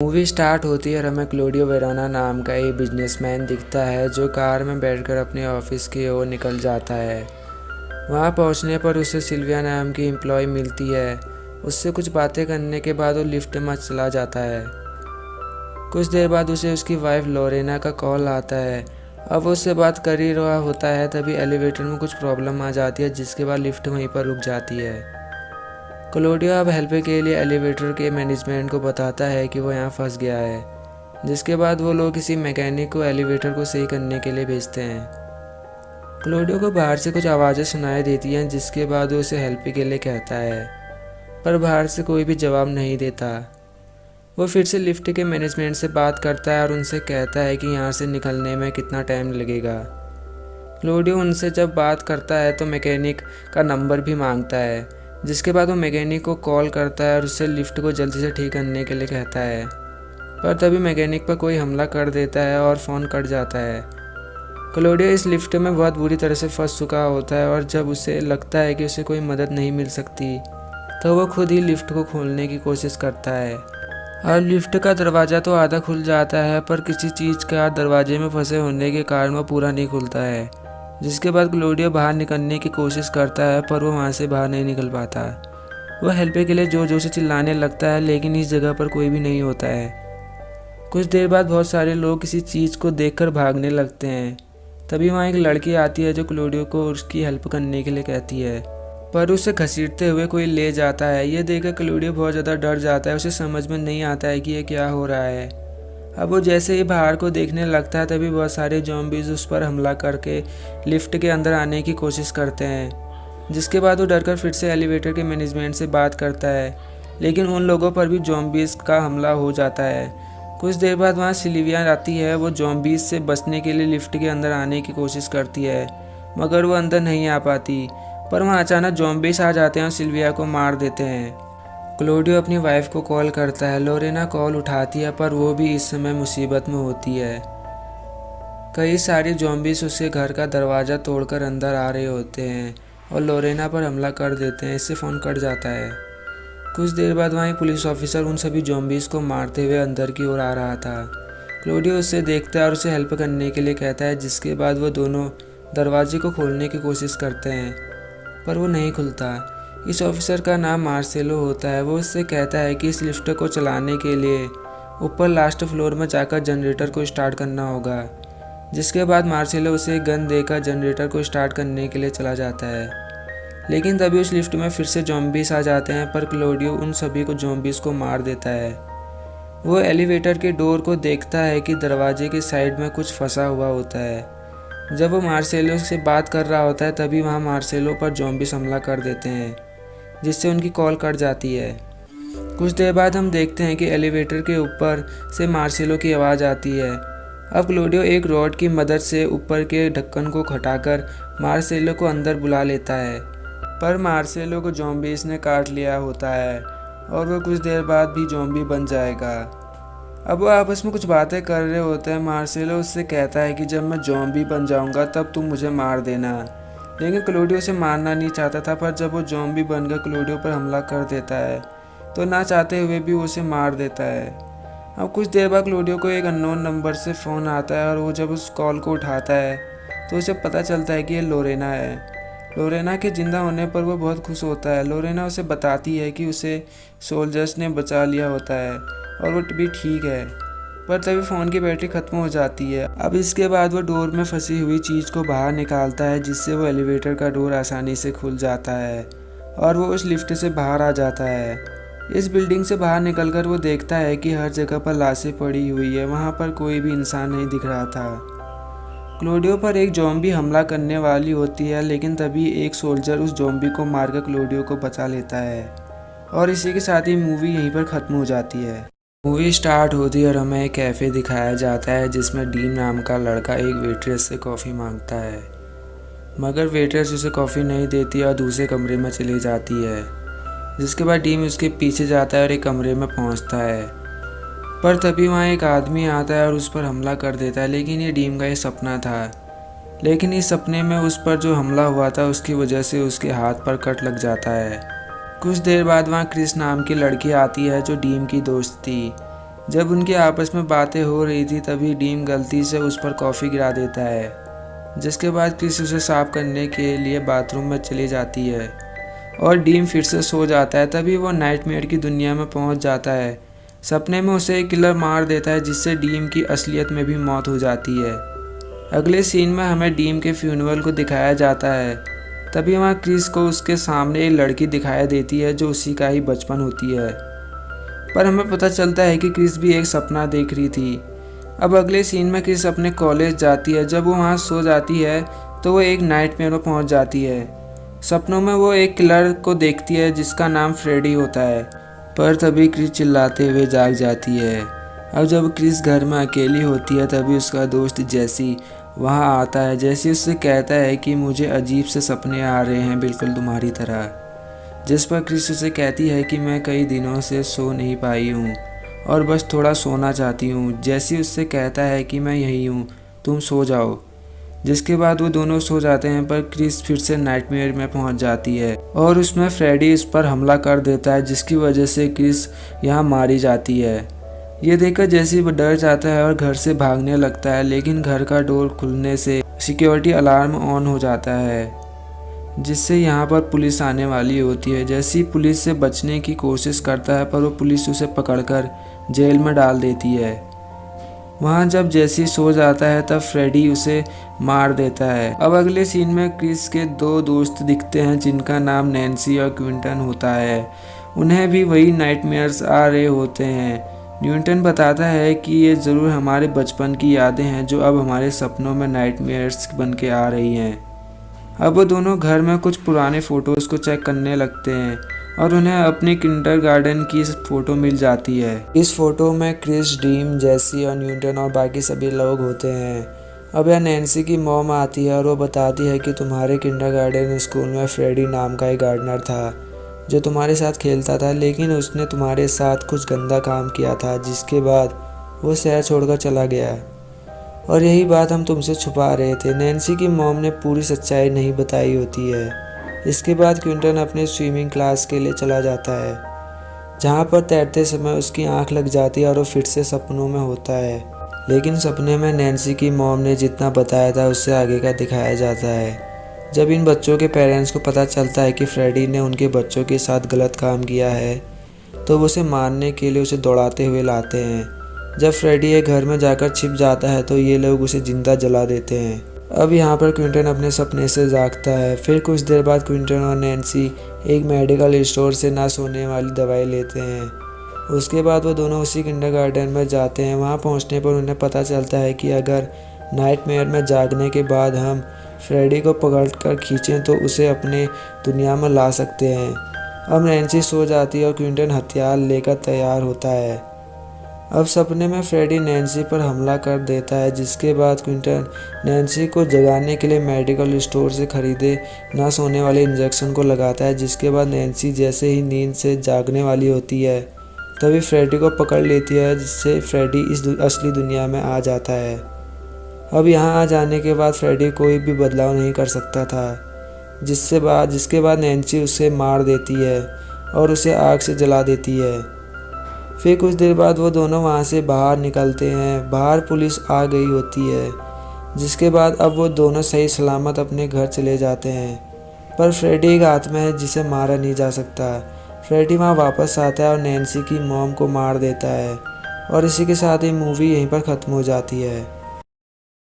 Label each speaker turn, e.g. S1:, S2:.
S1: Movie start होती है और हमें क्लोडियो वेरोना नाम का एक बिजनेसमैन दिखता है जो कार में बैठकर अपने ऑफिस की ओर निकल जाता है। वहां पहुंचने पर उसे सिल्विया नाम की एम्प्लॉय मिलती है। उससे कुछ बातें करने के बाद वो लिफ्ट में चला जाता है। कुछ देर बाद उसे उसकी वाइफ लोरेना का कॉल आता है। अब वो उससे बात कर ही रहा होता है, तभी एलिवेटर में कुछ प्रॉब्लम आ जाती है, जिसके बाद लिफ्ट वहीं पर रुक जाती है। क्लोडियो अब हेल्प के लिए एलिवेटर के मैनेजमेंट को बताता है कि वो यहाँ फंस गया है, जिसके बाद वो लोग किसी मैकेनिक को एलिवेटर को सही करने के लिए भेजते हैं। क्लोडियो को बाहर से कुछ आवाज़ें सुनाई देती हैं, जिसके बाद वो उसे हेल्प के लिए कहता है, पर बाहर से कोई भी जवाब नहीं देता। वो फिर से लिफ्ट के मैनेजमेंट से बात करता है और उनसे कहता है कि यहाँ से निकलने में कितना टाइम लगेगा। क्लोडियो उनसे जब बात करता है तो मैकेनिक का नंबर भी मांगता है, जिसके बाद वो मैकेनिक को कॉल करता है और उससे लिफ्ट को जल्दी से ठीक करने के लिए कहता है। पर तभी मैकेनिक पर कोई हमला कर देता है और फ़ोन कट जाता है। क्लोडियो इस लिफ्ट में बहुत बुरी तरह से फंस चुका होता है और जब उसे लगता है कि उसे कोई मदद नहीं मिल सकती, तो वो खुद ही लिफ्ट को खोलने की कोशिश करता है। और लिफ्ट का दरवाज़ा तो आधा खुल जाता है, पर किसी चीज़ का दरवाजे में फंसे होने के कारण वो पूरा नहीं खुलता है, जिसके बाद क्लोडियो बाहर निकलने की कोशिश करता है, पर वो वहाँ से बाहर नहीं निकल पाता। वह हेल्प के लिए जोर जोर से चिल्लाने लगता है, लेकिन इस जगह पर कोई भी नहीं होता है। कुछ देर बाद बहुत सारे लोग किसी चीज़ को देखकर भागने लगते हैं। तभी वहाँ एक लड़की आती है जो क्लोडियो को उसकी हेल्प करने के लिए कहती है, पर उसे घसीटते हुए कोई ले जाता है। ये देखकर क्लोडियो बहुत ज़्यादा डर जाता है। उसे समझ में नहीं आता है कि ये क्या हो रहा है। अब वो जैसे ही बाहर को देखने लगता है, तभी बहुत सारे ज़ॉम्बीज़ उस पर हमला करके लिफ्ट के अंदर आने की कोशिश करते हैं, जिसके बाद वो डरकर फिर से एलिवेटर के मैनेजमेंट से बात करता है, लेकिन उन लोगों पर भी ज़ॉम्बीज़ का हमला हो जाता है। कुछ देर बाद वहाँ सिल्विया आती है। वो ज़ॉम्बीज़ से बचने के लिए लिफ्ट के अंदर आने की कोशिश करती है, मगर वो अंदर नहीं आ पाती। पर वहाँ अचानक ज़ॉम्बीज़ आ जाते हैं और सिल्विया को मार देते हैं। क्लोडियो अपनी वाइफ को कॉल करता है। लोरेना कॉल उठाती है, पर वो भी इस समय मुसीबत में होती है। कई सारे ज़ॉम्बीज़ उसके घर का दरवाज़ा तोड़कर अंदर आ रहे होते हैं और लोरेना पर हमला कर देते हैं। इससे फ़ोन कट जाता है। कुछ देर बाद वहाँ एक पुलिस ऑफिसर उन सभी ज़ॉम्बीज़ को मारते हुए अंदर की ओर आ रहा था। क्लोडियो उससे देखता है और उसे हेल्प करने के लिए कहता है, जिसके बाद वो दोनों दरवाजे को खोलने की कोशिश करते हैं, पर वो नहीं खुलता। इस ऑफिसर का नाम मार्सेलो होता है। वो उससे कहता है कि इस लिफ्ट को चलाने के लिए ऊपर लास्ट फ्लोर में जाकर जनरेटर को स्टार्ट करना होगा, जिसके बाद मार्सेलो उसे एक गन देकर जनरेटर को स्टार्ट करने के लिए चला जाता है। लेकिन तभी उस लिफ्ट में फिर से ज़ॉम्बीज़ आ जाते हैं, पर क्लोडियो उन सभी को ज़ॉम्बीज़ को मार देता है। वो एलिवेटर के डोर को देखता है कि दरवाजे के साइड में कुछ फंसा हुआ होता है। जब वो मार्सेलो से बात कर रहा होता है, तभी वहाँ मार्सेलो पर ज़ॉम्बीज़ हमला कर देते हैं, जिससे उनकी कॉल कट जाती है। कुछ देर बाद हम देखते हैं कि एलिवेटर के ऊपर से मार्सेलो की आवाज़ आती है। अब क्लोडियो एक रॉड की मदद से ऊपर के ढक्कन को हटाकर मार्सेलो को अंदर बुला लेता है, पर मार्सेलो को ज़ॉम्बीज़ ने काट लिया होता है और वो कुछ देर बाद भी ज़ॉम्बी बन जाएगा। अब वो आपस में कुछ बातें कर रहे होते हैं। मार्सेलो उससे कहता है कि जब मैं ज़ॉम्बी बन जाऊंगा तब तुम मुझे मार देना, लेकिन क्लोडियो उसे मारना नहीं चाहता था। पर जब वो ज़ॉम्बी बनकर क्लोडियो पर हमला कर देता है, तो ना चाहते हुए भी उसे मार देता है। अब कुछ देर बाद क्लोडियो को एक अननोन नंबर से फ़ोन आता है और वो जब उस कॉल को उठाता है तो उसे पता चलता है कि ये लोरेना है। लोरेना के ज़िंदा होने पर वो बहुत खुश होता है। लोरेना उसे बताती है कि उसे सोल्जर्स ने बचा लिया होता है और वो भी ठीक है, पर तभी फ़ोन की बैटरी ख़त्म हो जाती है। अब इसके बाद वो डोर में फंसी हुई चीज़ को बाहर निकालता है, जिससे वो एलिवेटर का डोर आसानी से खुल जाता है और वो उस लिफ्ट से बाहर आ जाता है। इस बिल्डिंग से बाहर निकलकर वो देखता है कि हर जगह पर लाशें पड़ी हुई है। वहाँ पर कोई भी इंसान नहीं दिख रहा था। क्लोडियो पर एक ज़ॉम्बी हमला करने वाली होती है, लेकिन तभी एक सोल्जर उस ज़ॉम्बी को मारकर क्लोडियो को बचा लेता है और इसी के साथ ही मूवी यहीं पर ख़त्म हो जाती है। मूवी स्टार्ट होती है और हमें एक कैफ़े दिखाया जाता है, जिसमें डीन नाम का लड़का एक वेट्रेस से कॉफ़ी मांगता है, मगर वेट्रेस उसे कॉफ़ी नहीं देती और दूसरे कमरे में चली जाती है। जिसके बाद डीन उसके पीछे जाता है और एक कमरे में पहुंचता है, पर तभी वहाँ एक आदमी आता है और उस पर हमला कर देता है। लेकिन ये डीन का ये सपना था। लेकिन इस सपने में उस पर जो हमला हुआ था उसकी वजह से उसके हाथ पर कट लग जाता है। कुछ देर बाद वहाँ क्रिस नाम की लड़की आती है जो डीन की दोस्त थी। जब उनकी आपस में बातें हो रही थी तभी डीन गलती से उस पर कॉफ़ी गिरा देता है, जिसके बाद क्रिस उसे साफ करने के लिए बाथरूम में चली जाती है और डीन फिर से सो जाता है। तभी वो नाइटमेयर की दुनिया में पहुंच जाता है। सपने में उसे एक किलर मार देता है, जिससे डीन की असलियत में भी मौत हो जाती है। अगले सीन में हमें डीन के फ्यूनरल को दिखाया जाता है। तभी वहाँ क्रिस को उसके सामने एक लड़की दिखाई देती है जो उसी का ही बचपन होती है, पर हमें पता चलता है कि क्रिस भी एक सपना देख रही थी। अब अगले सीन में क्रिस अपने कॉलेज जाती है। जब वो वहाँ सो जाती है तो वो एक नाइटमेयर में पहुँच जाती है। सपनों में वो एक किलर को देखती है जिसका नाम फ्रेडी होता है, पर तभी क्रिस चिल्लाते हुए जाग जाती है। अब जब क्रिस घर में अकेली होती है तभी उसका दोस्त जैसी वहाँ आता है। जैसी उससे कहता है कि मुझे अजीब से सपने आ रहे हैं, बिल्कुल तुम्हारी तरह। जिस पर क्रिस उसे कहती है कि मैं कई दिनों से सो नहीं पाई हूँ और बस थोड़ा सोना चाहती हूँ। जैसी उससे कहता है कि मैं यहीं हूँ, तुम सो जाओ। जिसके बाद वो दोनों सो जाते हैं, पर क्रिस फिर से नाइटमेयर में पहुंच जाती है और उसमें फ्रेडी इस पर हमला कर देता है, जिसकी वजह से क्रिस यहाँ मारी जाती है। ये देखकर जैसी वो डर जाता है और घर से भागने लगता है, लेकिन घर का डोर खुलने से सिक्योरिटी अलार्म ऑन हो जाता है, जिससे यहाँ पर पुलिस आने वाली होती है। जैसी पुलिस से बचने की कोशिश करता है, पर वो पुलिस उसे पकड़कर जेल में डाल देती है। वहाँ जब जैसी सो जाता है तब फ्रेडी उसे मार देता है। अब अगले सीन में क्रिस के दो दोस्त दिखते हैं जिनका नाम नैन्सी और क्विंटन होता है। उन्हें भी वही नाइटमेयर्स आ रहे होते हैं। न्यूटन बताता है कि ये ज़रूर हमारे बचपन की यादें हैं जो अब हमारे सपनों में नाइटमेयर्स बन के आ रही हैं। अब वो दोनों घर में कुछ पुराने फ़ोटोज़ को चेक करने लगते हैं और उन्हें अपनी किंडरगार्टन की फ़ोटो मिल जाती है। इस फ़ोटो में क्रिस, डीन, जैसी और न्यूटन और बाकी सभी लोग होते हैं। अब यह नैन्सी की मॉम आती है और वो बताती है कि तुम्हारे किंडरगार्टन स्कूल में फ्रेडी नाम का एक गार्डनर था जो तुम्हारे साथ खेलता था, लेकिन उसने तुम्हारे साथ कुछ गंदा काम किया था, जिसके बाद वो शहर छोड़कर चला गया और यही बात हम तुमसे छुपा रहे थे। नैन्सी की मॉम ने पूरी सच्चाई नहीं बताई होती है। इसके बाद क्विंटन अपने स्विमिंग क्लास के लिए चला जाता है, जहाँ पर तैरते समय उसकी आंख लग जाती है और वो फिर से सपनों में होता है। लेकिन सपने में नैन्सी की मॉम ने जितना बताया था उससे आगे का दिखाया जाता है। जब इन बच्चों के पेरेंट्स को पता चलता है कि फ्रेडी ने उनके बच्चों के साथ गलत काम किया है, तो वो उसे मारने के लिए उसे दौड़ाते हुए लाते हैं। जब फ्रेडी एक घर में जाकर छिप जाता है तो ये लोग उसे जिंदा जला देते हैं। अब यहाँ पर क्विंटन अपने सपने से जागता है। फिर कुछ देर बाद क्विंटन और नैन्सी एक मेडिकल स्टोर से ना सोने वाली दवाई लेते हैं। उसके बाद वो दोनों उसी किंडरगार्टन में जाते हैं। वहाँ पहुँचने पर उन्हें पता चलता है कि अगर नाइटमेयर में जागने के बाद हम फ्रेडी को पकड़कर खींचें तो उसे अपने दुनिया में ला सकते हैं। अब नैन्सी सो जाती है और क्विंटन हथियार लेकर तैयार होता है। अब सपने में फ्रेडी नैन्सी पर हमला कर देता है, जिसके बाद क्विंटन नैन्सी को जगाने के लिए मेडिकल स्टोर से खरीदे ना सोने वाले इंजेक्शन को लगाता है। जिसके बाद नैन्सी जैसे ही नींद से जागने वाली होती है तभी फ्रेडी को पकड़ लेती है, जिससे फ्रेडी इस असली दुनिया में आ जाता है। अब यहाँ आ जाने के बाद फ्रेडी कोई भी बदलाव नहीं कर सकता था, जिसके बाद नैन्सी उसे मार देती है और उसे आग से जला देती है। फिर कुछ देर बाद वो दोनों वहाँ से बाहर निकलते हैं। बाहर पुलिस आ गई होती है, जिसके बाद अब वो दोनों सही सलामत अपने घर चले जाते हैं। पर फ्रेडी एक आत्मा है जिसे मारा नहीं जा सकता। फ्रेडी वहाँ वापस आता है और नैन्सी की मॉम को मार देता है और इसी के साथ ही मूवी यहीं पर ख़त्म हो जाती है।